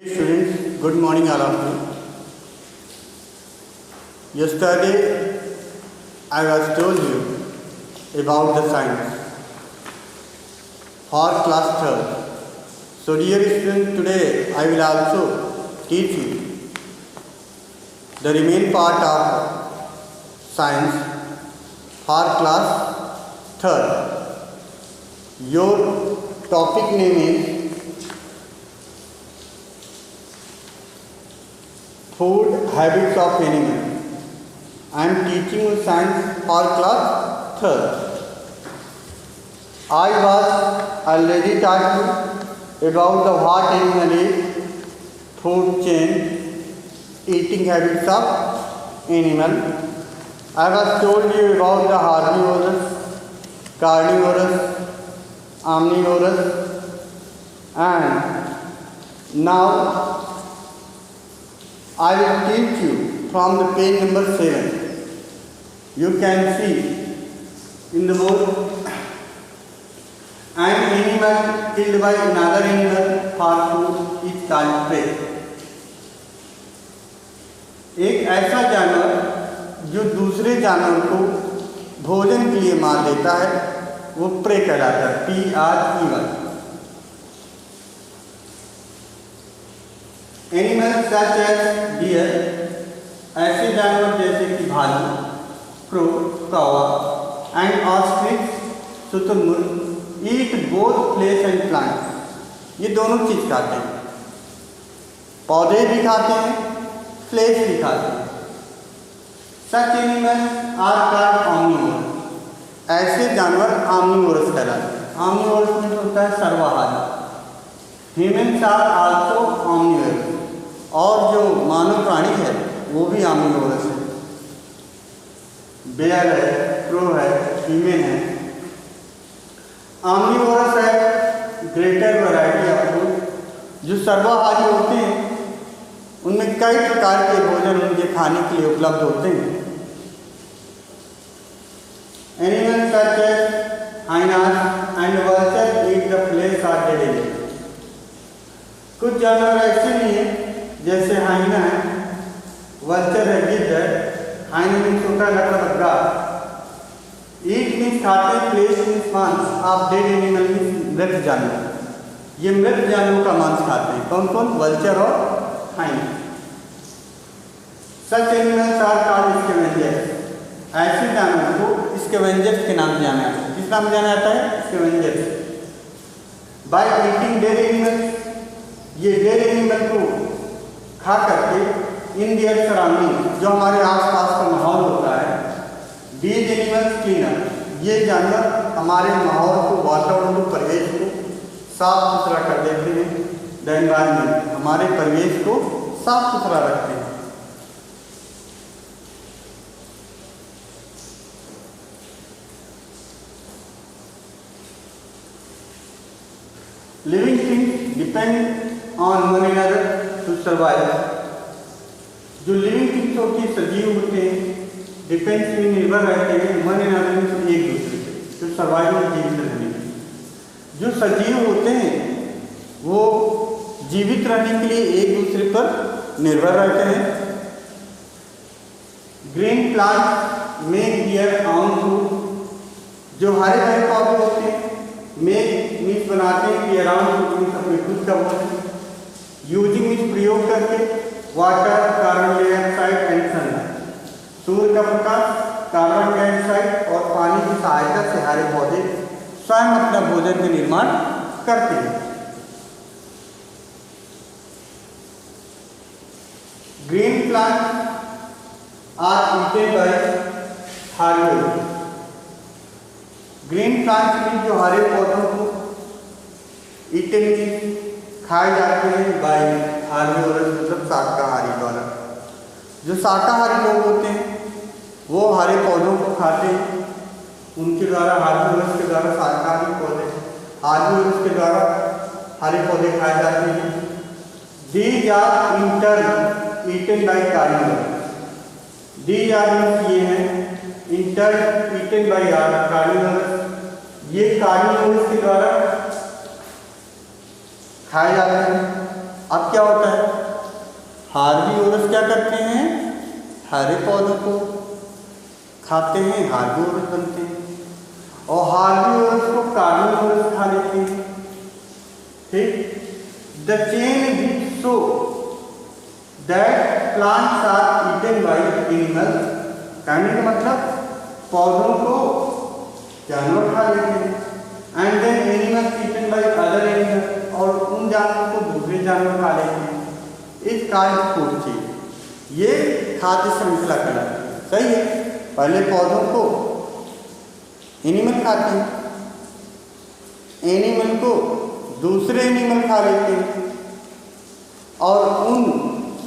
Students, good morning all of you. Yesterday I was told you about the science for class 3rd. So dear students, today I will also teach you the remaining part of science for class 3rd. Your topic name is food habits of animals. I am teaching you science for class 3rd. I was already taught you about the what animal is, food chain, eating habits of animal. I was told you about the herbivorous, carnivorous, omnivorous, and now I will teach you from the page number 7. You can see in the board, an animal killed by another animal for food is called prey. एक ऐसा जानवर जो दूसरे जानवर को भोजन के लिए मार देता है वो प्रे कहलाता है, PREY. Animals such as deer, ऐसे जानवर जैसे कि भालू, क्रो, कौवा एंड ऑस्ट्रिच, शुतुरमुर्ग, eat both flesh and plant. ये दोनों चीज खाते हैं, पौधे भी खाते हैं, फ्लेश भी खाते हैं. Such animals are called omnivorous. ऐसे जानवर ऑमनिवोरस कहलाते हैं. ऑमनिवोरस में होता है सर्वाहारी. Humans are also omnivorous. और जो मानव प्राणी है वो भी ऑमनिवोरस है. बेयर है, क्रो है, ह्यूमन है. ऑमनिवोरस है ग्रेटर वैरायटी ऑफ फूड. जो सर्वाहारी होते हैं उनमें कई प्रकार के भोजन उनके खाने के लिए उपलब्ध होते हैं. Animals such as hyenas and vulture eat the flesh of dead animal. कुछ जानवर ऐसे नहीं है जैसे हाइना है, वल्चर है, गिद्ध है. हाइना मीन्स छोटा लकड़ा बग्गा. ईट मीन्स खाते, फ्लेश मीन्स मांस ऑफ डेड एनिमल मीन्स मृत जानवर. ये मृत जानवरों का मांस खाते हैं. कौन कौन? वल्चर और hyena. Such animals are called scavengers. ऐसे जानवर को स्कैवेंजर्स के नाम जाना जाता है. किस नाम जाना जाता है? Scavengers. By eating dead animals, ये डेड एनिमल को खा करके इन दियर सराउंडिंग, जो हमारे आसपास का माहौल होता है, दीज एनिमल्स क्लीनर, ये जानवर हमारे माहौल को, वातावरण को, परिवेश को साफ सुथरा कर देते हैं. द एनवायरमेंट, हमारे परिवेश को साफ सुथरा रखते हैं. Living things depend on one another to survive. जो लिविंग थिंग्स होती है, सजीव होते हैं, डिपेंड्स में निर्भर रहते हैं वन अनदर में, एक दूसरे से, जो सर्वाइव में जीवित रहने के. जो सजीव होते हैं वो जीवित रहने के लिए एक दूसरे पर निर्भर रहते हैं. Green plant make their own food. जो हरे भरे पौधे होते हैं मेक मीन्स बनाते हैं, कि अराउंड फूड मीन्स अपने खुद का भोजन. यूजिंग मीन्स प्रयोग करके, water, carbon dioxide and sunlight, सूर्य का प्रकाश, कार्बन डाइऑक्साइड और पानी की सहायता से हरे पौधे स्वयं अपना भोजन का निर्माण करते हैं. Green plant are eated by herbivorous. Green plant में जो हरे पौधों को ईटेड खाए जाते हैं बाय हार्बिवोरस, मतलब शाकाहारी द्वारा. जो शाकाहारी लोग होते हैं वो हरे पौधों को खाते हैं. उनके द्वारा हार्बिवोरस के द्वारा शाकाहारी पौधे, हार्बिवोरस के द्वारा हरे पौधे खाए जाते हैं. These are in turn eaten by carnivores. These are ये हैं इंटर्न ईटन बाय कार्निवोरस. ये कार्निवोरस के द्वारा खाए जाते हैं. अब क्या होता है, हार्बीवोरस क्या करते हैं, हरे पौधों को खाते हैं, हार्बीवोरस बनते हैं, और हार्बीवोरस को कार्निवोरस खा लेते हैं। ठीक, the chain which show that plants are eaten by animals, कहने का मतलब पौधों को जानवर खा लेते हैं, and then animals eaten by other animals, और उन जानवरों को दूसरे जानवर खा लेते हैं। इस कार्य फूड चेन, ये खाद्य श्रृंखला कहलाती है। सही है, पहले पौधों को एनिमल खाते हैं, एनिमल को दूसरे एनिमल खा लेते हैं, और उन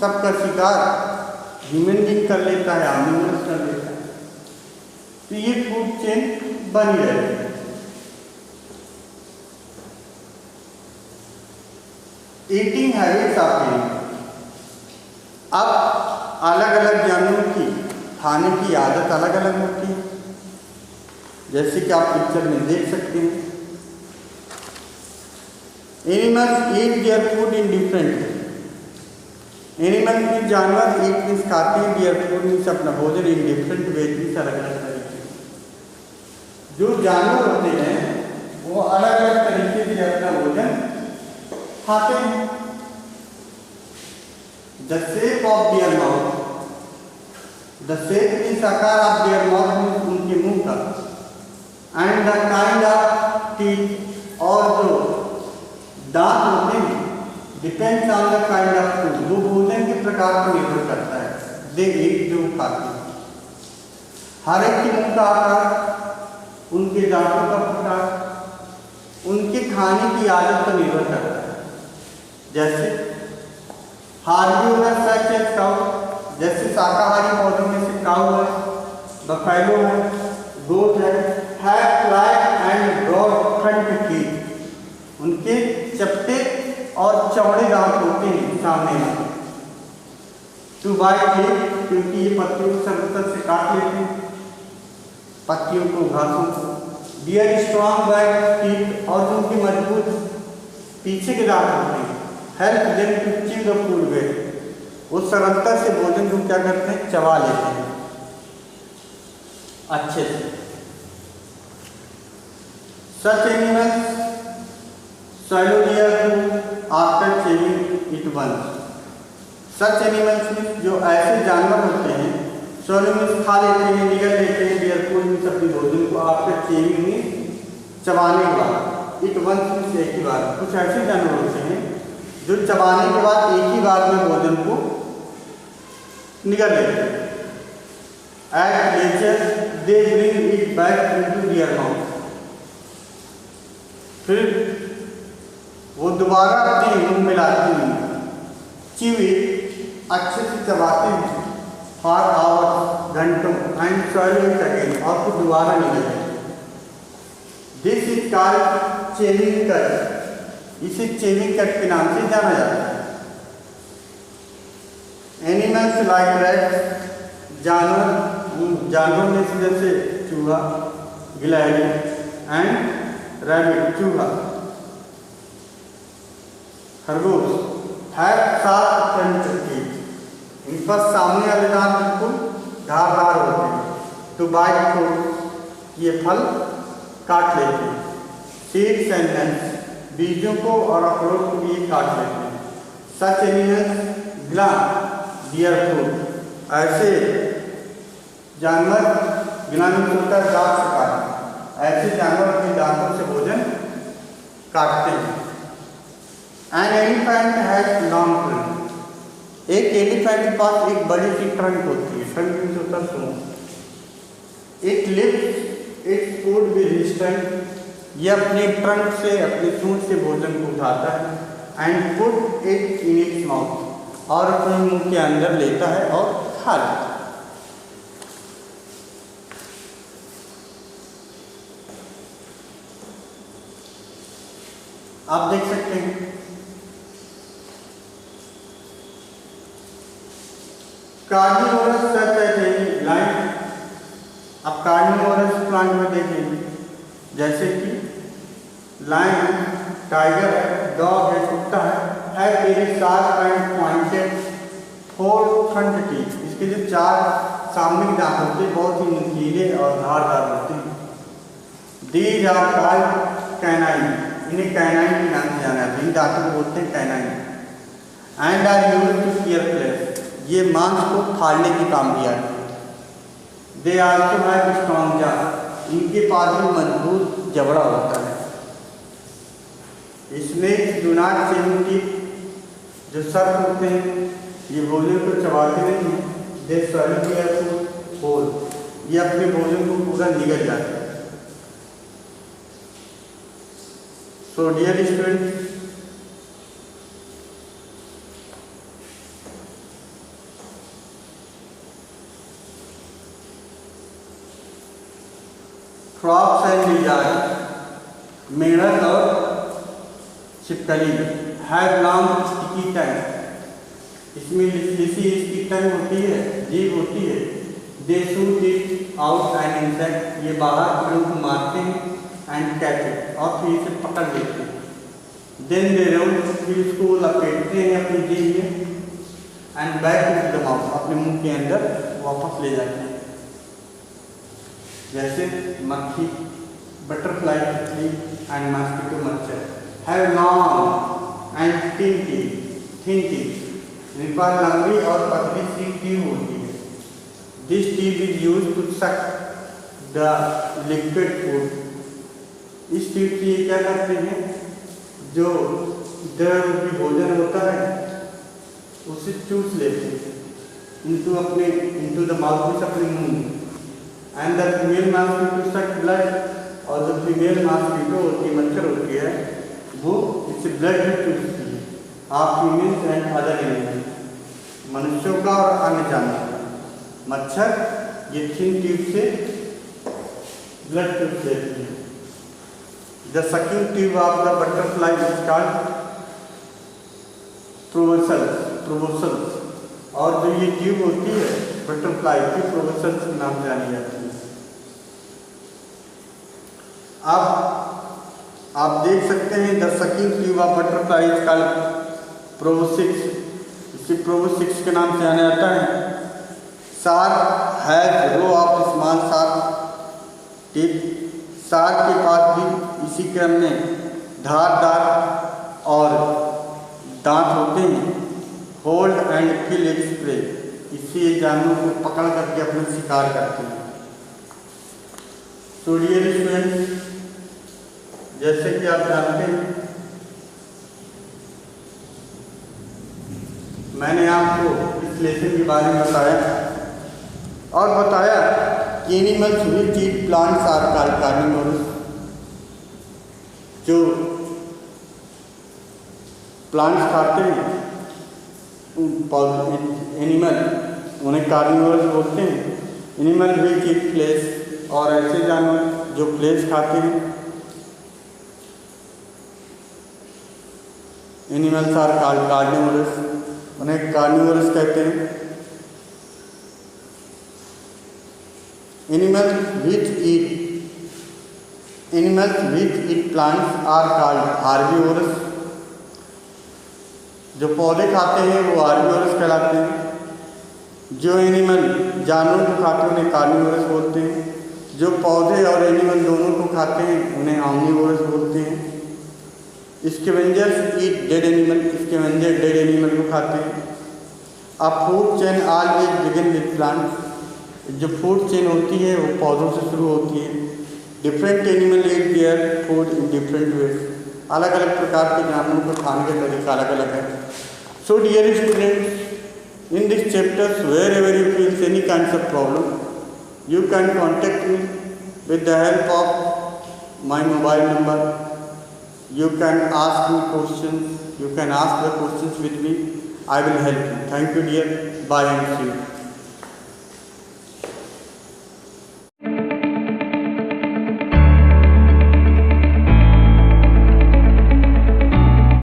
सबका शिकार ह्यूमन बीइंग कर लेता है, ऑमनिवोरस कर लेता है। तो ये फूड चेन बनी रहती है। ईटिंग हैबिट्स ऑफ एनिमल, अब अलग अलग जानवरों की खाने की आदत अलग अलग होती है, जैसे कि आप पिक्चर में देख सकते हैं। Animals eat their food in different way, animal की जानवर ईट मीन्स खाते हैं, देयर फूड मीन्स अपना भोजन इन डिफरेंट वे मीन्स अलग अलग तरीके से। जो जानवर होते हैं वो अलग अलग तरीके से अपना भोजन खाते हैं। The shape of their mouth, the shape means आकार ऑफ their mouth मीन्स उनके मुंह का, and the kind of teeth, और जो दांत होते हैं, depends on the kind of food, वो भोजन के प्रकार पर निर्भर करता है। दे ईट, जो खाते हैं। हर एक के मुंह का आकार, उनके दांतों का प्रकार, उनके खाने की आदत पर निर्भर करता है। जैसे हार्बीवोरस सच एज काउ, जैसे शाकाहारी पौधों में से काऊ है, बफेलो है, गोट है, have flat and broad front teeth, उनके चपटे और चौड़े दांत होते हैं सामने में। टू बाइट लीफ, क्योंकि ये पत्तियों को सरलता से काट लेते हैं, पत्तियों को, घासों को। बियर स्ट्रॉन्ग बाइट टीथ, और जो उनके मजबूत पीछे के दांत होते हैं। Help them to chew the food well, वो सरलता से भोजन को क्या करते हैं, चबा लेते हैं अच्छे से। Such animals swallow their food after chewing it once, such animals में जो ऐसे जानवर होते हैं, swallow मीन्स खा लेते हैं, निगल लेते हैं, their food मीन्स अपने भोजन को, after chewing मीन्स चबाने के बाद, it once मीन्स एक ही बार। कुछ ऐसे जानवर होते हैं जो चबाने के बाद एक ही बार में भोजन को निगल लेते हैं। At nature they bring it back into their mouth, फिर वो दोबारा अपने मुंह में लाते हैं। च्यू इट, अच्छे से चबाते हैं, फॉर आवर्स, घंटों, एंड स्वैलो इट अगेन, और फिर दोबारा निगलते हैं। This is called chewing cut, इसे चेविंग कट के नाम से जाना जाता है। एनिमल्स लाइक रैट्स, जानवरों में से जैसे चूहा, गिलहरी, एंड रैबिट, चूहा, खरगोश, हैव शार्प फ्रंट टीथ, इन पर सामने वाले दांत बिल्कुल धारदार होते हैं। टू बाइट फ्रूट, ये फल काट लेते हैं। सीड्स एंड नट्स, बीजों को और अखरोट को भी काट लेते हैं। Such animals Glenn their food, ऐसे जानवर, ग्लान होता है दांत से काटना, ऐसे जानवर अपने दांतों से भोजन काटते हैं। An elephant has long trunk, एक एलिफेंट के पास एक बड़ी सी ट्रंक होती है, ट्रंक मीन्स होता है सूंड। It lifts its food with his trunk, ये अपने ट्रंक से, अपने सूंड से भोजन को उठाता है। And put it in its mouth, और अपने मुंह के अंदर लेता है और खा लेता है। आप देख सकते हैं कार्निवोरस सच एज लाइन। अब कार्निवोरस प्लांट में देखेंगे, जैसे कि लायन, टाइगर है, डॉग है, कुत्ता है very sharp and pointed four front teeth, इसके जो 4 सामने के दांत होते हैं बहुत ही नुकीले और धारदार होते हैं। These are called canine, इन्हें कैनाइन के नाम से जाना जाता है, इन दांतों को बोलते हैं canine. And are used to tear flesh, ये मांस को फाड़ने के काम भी आते हैं। They also have strong jaw, इनके पास भी मजबूत जबड़ा होता है। Snakes do not chew teeth, जो सर्प होते हैं ये भोजन को चबाते नहीं हैं। दे स्वैलो देयर फूड होल, ये अपने भोजन को पूरा निगल जाते हैं। So dear students, frogs and lizards, मेढक और छिपकली have long sticky tongue, इसमें लिसी इसकी टंग होती है, जीभ होती है। They shoot it out an insect, ये बाहर कीड़ों को मारते हैं एंड कैच इट, और फिर इसे पकड़ लेते हैं। देन दे रोल, फिर इसको लपेटते हैं अपनी जीभ में and back to the mouth, अपने मुंह के अंदर वापस ले जाते हैं। जैसे मक्खी, बटरफ्लाई तितली एंड मस्कीटो मच्छर have long and thin teeth, इनके पास लंबी और पतली सी टीथ होती है। This teeth is used to suck the liquid food, इस टीथ से ये क्या करते हैं, जो द्रव भोजन होता है उसे चूस लेते हैं इनटू द माउथ, अपने मुंह में। एंड द फीमेल मस्कीटो सक ब्लड, और जो फीमेल मस्कीटो होती है, मच्छर होती है, वो इससे ब्लड भी चूसती है। आप फीमेल्स एंड अदर एनिमल्स, मनुष्यों का और अन्य जानवर का। मच्छर ये थिन टीथ से ब्लड चूस लेती है। The sucking tube of the butterfly is called proboscis, और जो ये ट्यूब होती है बटरफ्लाई की, प्रोबोसल्स के नाम से जानी जाती है। अब आप देख सकते हैं the sucking tube of butterfly is called proboscis, इसे प्रोबोसिक्स के नाम से जाना जाता है। Shark has row of small sharp teeth, shark के पास भी इसी क्रम में धारदार और दांत होते हैं। Hold and kill its prey, इससे जानवरों को पकड़ करके अपना शिकार करते हैं। तो डियर स्टूडेंट्स, जैसे कि आप जानते हैं मैंने आपको इस लेसन के बारे में बताया और बताया कि animals which eat plants are called carnivores, जो प्लांट्स खाते हैं एनिमल उन्हें कार्निवोरस बोलते हैं। एनिमल विच ईट फ्लेश, और ऐसे जानवर जो फ्लेश खाते हैं एनिमल्स आर कॉल्ड कार्निवोरस, उन्हें कार्निवोरस कहते हैं। Animals which eat plants are called herbivores, जो पौधे खाते हैं वो हार्बीवोरस कहलाते हैं। जो एनिमल जानवरों को खाते हैं उन्हें कार्निवोरस बोलते हैं। जो पौधे और एनिमल दोनों को खाते हैं उन्हें ऑमनीवोरस बोलते हैं। Scavengers eat dead animal, scavenger dead animal को खाते हैं। A food chain always begin with plants, जो फूड चेन होती है वो पौधों से शुरू होती है। Different animal eat their food in different ways, अलग अलग प्रकार के जानवरों को खाने का तरीका अलग अलग है। So dear students, in this chapters wherever you feel any kinds of problem, you can contact me with the help of my mobile number. You can ask me questions, you can ask the questions with me, I will help you. Thank you dear, bye and see you.